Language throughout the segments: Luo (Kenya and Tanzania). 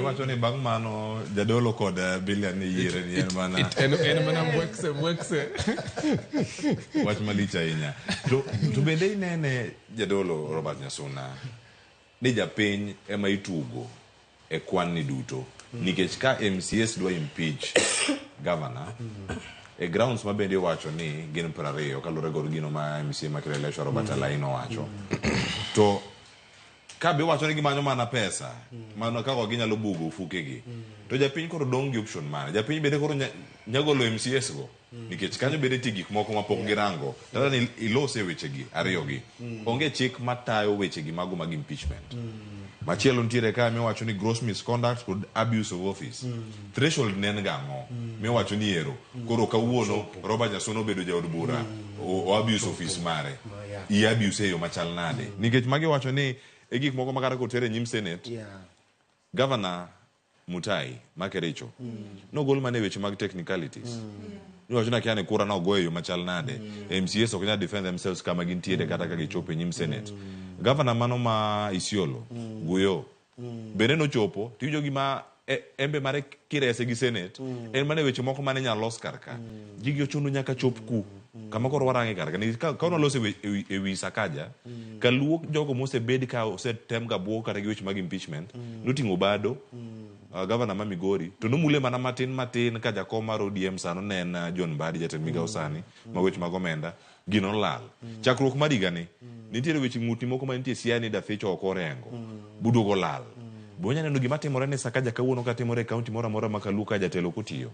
wacho ni bang' mano jadolo kod bilion ni yiere ni en mana mwekse. Wach malich ahinya. To bende inene jadolo Robert Nyasuna ni japiny ema itugo e kwan ni duto. Nikech ka MCS dwa impeach governor, e grounds ma bende wacho ni gin 20 kalure gor gino ma MCA ma Kileleshwa Robert Alaino wacho. To ka be wacho ni gimanyo mana pesa, mano kako ginyalo bugo ufukegi. To japiny koro dong gi option mana. Japiny bende koro nyagolo MCS go. Nikech kanyo bende ti gik moko mapok girango. Tata ni ilose wechegi, ariyogi. Onge chik matayo wechegi mago mag impeachment. Machielo ntiere ka miwacho ni gross misconduct kod abuse of office. Threshold nen gang'o. Miwacho ni ero. Koro kawuono Robert Nyasuna obedo jaod bura. O abuse office mare. I abuse eyo machal nade. Nikech magi wacho ni e gik moko makara kotere nyim Senate. Governor Mutai Makericho. No gol mane weche mag technicalities. Niwacho na kiane kura na ogoyo machal nade. MCS ok nya defend themselves kama gintiere kata ka gichopo nyim Senate. Governor mano ma Isiolo Guyo bende no chopo tijo gima embe mare kirese gi Senate en mane weche moko mane nya los karka gigi ochuno nyaka chop ku kama koro warange karka ni ka ono lose e wi Sakaja kaluo jogo mose bed ka osetem ga buo kata gi weche mag impeachment notingo bado governor ma Migori to nomule mana matin ka jakom mar ODM sano nen John Badi jatend migao sani ma weche mag omenda gino lal chakruok madigani nitiere weche ng'uti moko ma nitie siani da fecho oko rengo budugo lal bonya neno gima timore ne Sakaja kawuono ka timore e kaunti moro amora makaluka jatelo kotiyo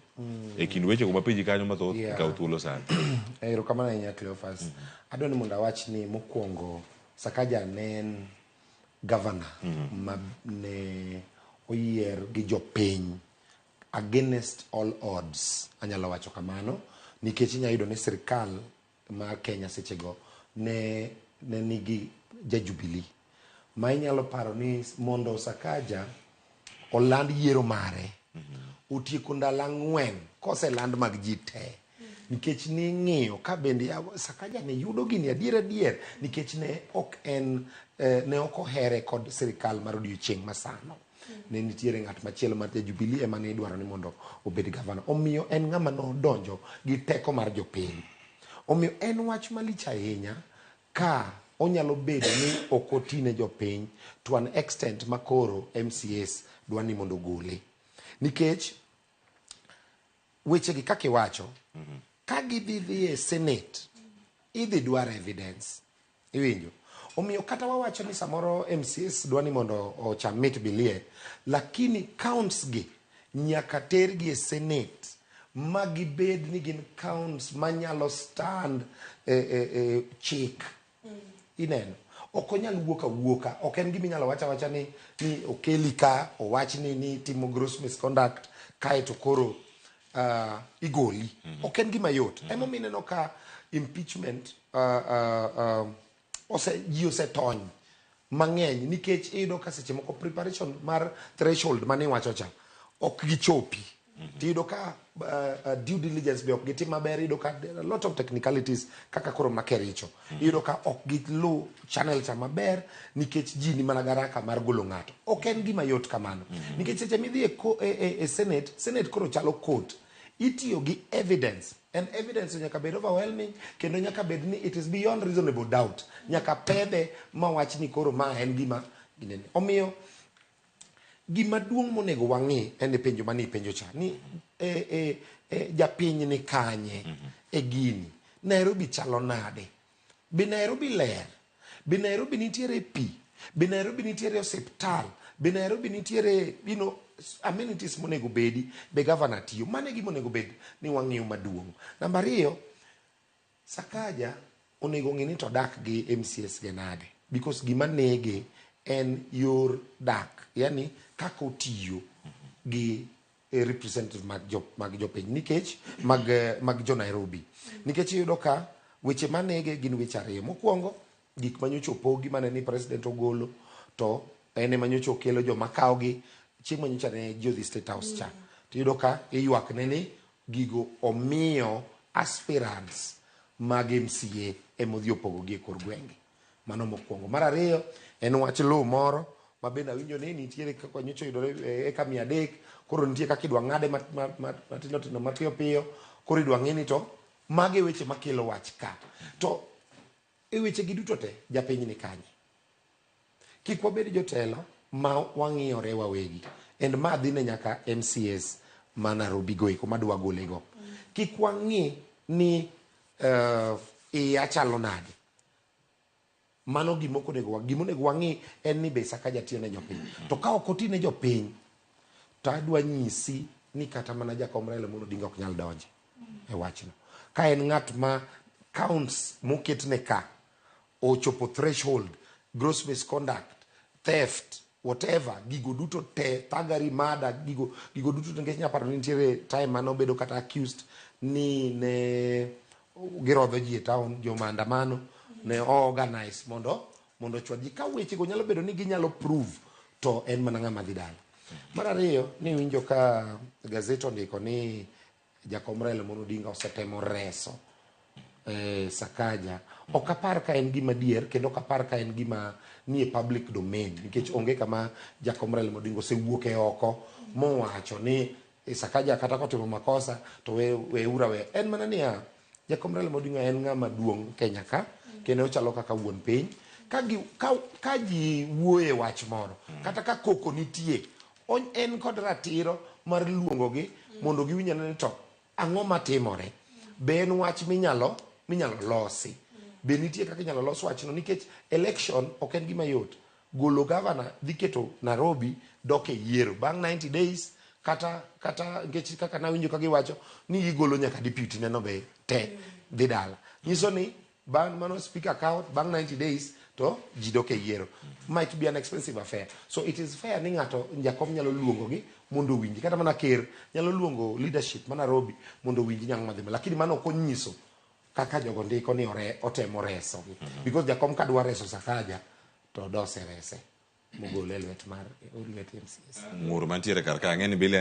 e kin weche go mapeji kanyo mathoth ka thuolo sana ero kamana nya Cleophas adoni mondo awach ni mokwongo Sakaja nen governor ma ne oyier gi jopiny against all odds anyalo wacho kamano nikech inya yudo ni sirkal ma Kenya sechego ne nigi Jubilee ma inyalo paro ni mondo Sakaja oland yiero mare otieko ndalo 4 koseland mag ji te nikech ni ng'iyo ka bende Sakaja ne yudo gini adier nikech ne ok ohere kod sirkal mar odiochieng' masano ne nitiere ng'at machielo mar Jubilee ema ne idwaro ni mondo obed gavana omiyo en ng'ama no donjo gi teko mar jopiny omiyo en wach malich ahinya ka onyalo bedo ni okotine jopiny to an extent makoro MCS dwani mondo gole nikech wechegi kaka iwacho ka gidhi e Senate idhi dwaro evidence iwinjo omiyo kata wawacho ni samoro MCS dwani mondo ocham mit bilie lakini counts gi nyaka tergi e Senate magi bed ni gin counts manyalo stand chik ineno okonyal wuoka ok en gimi nyalo wacha ni okeli ka owach ni timo gross misconduct kae to koro igoli ok en gima yot emo mineno ka impeachment ji osetony mang'eny nikech iyudo ka seche moko preparation mar threshold mane wacho cha ok gichopi tiyudo ka due diligence be ok gitim maber iyudo ka a lot of technicalities kaka koro makericho iyudo ka ok gilu channel cha maber nikech ji ni mana garaka mar golo ng'ato ok en gima yot kamano nikech seche midhi e Senate koro chalo court itiyo gi evidence and evidence nyaka bed overwhelming kendo nyaka bed ni it is beyond reasonable doubt nyaka pedhe mawach ni koro ma en gima ginene omiyo gima duong' monego wang'i en penjo mani penjo cha ni japiny ni kanye e gini Nairobi chalo nade be Nairobi ler be Nairobi nitiere pi be Nairobi nitiere hospital be Nairobi nitiere amenities monego bedi be governor tiyo mane gima onego bed ni wang'iyo maduong' namba 2 Sakaja onego ng'ini to dak gi MCS genade because gima nege en yor dak yani kako tiyo gi representative mag jopiny nikech mag jo Nairobi nikech yudo ka weche manege gin weche ariyo mokwongo gik manyocho pogi mane ni president ogolo to ene manyocho kelo joma kaogi chieng' manyocha ne jo State House cha tiyudo ka iyuak ne ni gigo omiyo aspirants mag MCA emodhi opogo gi kor gwenge mano mokwongo mar ariyo en wach lo moro ma bende awinjo ni nitiere kaka nyocha yudore eka 300, koro nitie kaka idwa ng'ade matindo tindo mapiyo piyo, koro idwa ng'e ni to mage weche makelo wach ka. To e weche gi duto te japiny ni kanye. Kik wabed jotelo ma wang'iyore wawegi. And ma dhine nyaka MCS ma Nairobi goeko madwa golego. Kik wang'i ni iya chalo nade. Mano gimonego wang'i en ni be Sakaja tiyo ne jopiny. To ka ok oti ne jopiny, to adwa nyisi ni kata mana jakom Raila Amolo Odinga ok nyal donje e wachno. Ka en ng'at ma counts moketne ka ochopo threshold, gross misconduct, theft, whatever, gigo duto te, thuggery, murder, gigo duto te, nikech nyaparo ni nitiere time mano bedo kata accused ni ne girodho ji e town, jo maandamano ne organize mondo chwad ji. Ka weche go nyalo bedo ni ginyalo prove, to en mana ng'ama dhi dala. Mar ariyo, ni winjo ka gazet ondiko ni jakom Raila Amolo Odinga osetemo reso Sakaja. Ok apar ka en gima dier, kendo ok apar ka en gima ni e public domain, nikech onge kama jakom Raila Amolo Odinga osewuok e oko mowacho ni Sakaja kata kotimo makosa to we ura we. En mana niya, jakom Raila Amolo Odinga en ng'ama duong' Kenya ka, kendo ochalo kaka wuon piny. Ka ji wuoye wach moro, kata ka koko nitie, en kod ratiro mar luongogi mondo giwinj ni to ang'o matimore. Be en wach minyalo losi. Be nitie kaka inyalo los wachno, nikech election ok en gima yot. Golo governor dhi keto Nairobi dok e yiero bang' 90 days, kata nikech kaka nawinjo ka giwacho ni igolo nyaka deputy neno be te dhi dala. Nyiso ni bang' mano speaker account bang' 90 days to ji dok e yiero. Might be an expensive affair. So it is fair ni ng'ato jakom nyalo luongogi mondo winji. Kata mana ker nyalo luongo leadership ma Nairobi mondo winji nyang' madhima. Lakini mano ok onyiso kaka jogo ndiko ni otemo reso. Because jakom kadwa reso Sakaja to dose rese mogole lwet MCS. Ng'ur mantiere kar ka ng'eni bile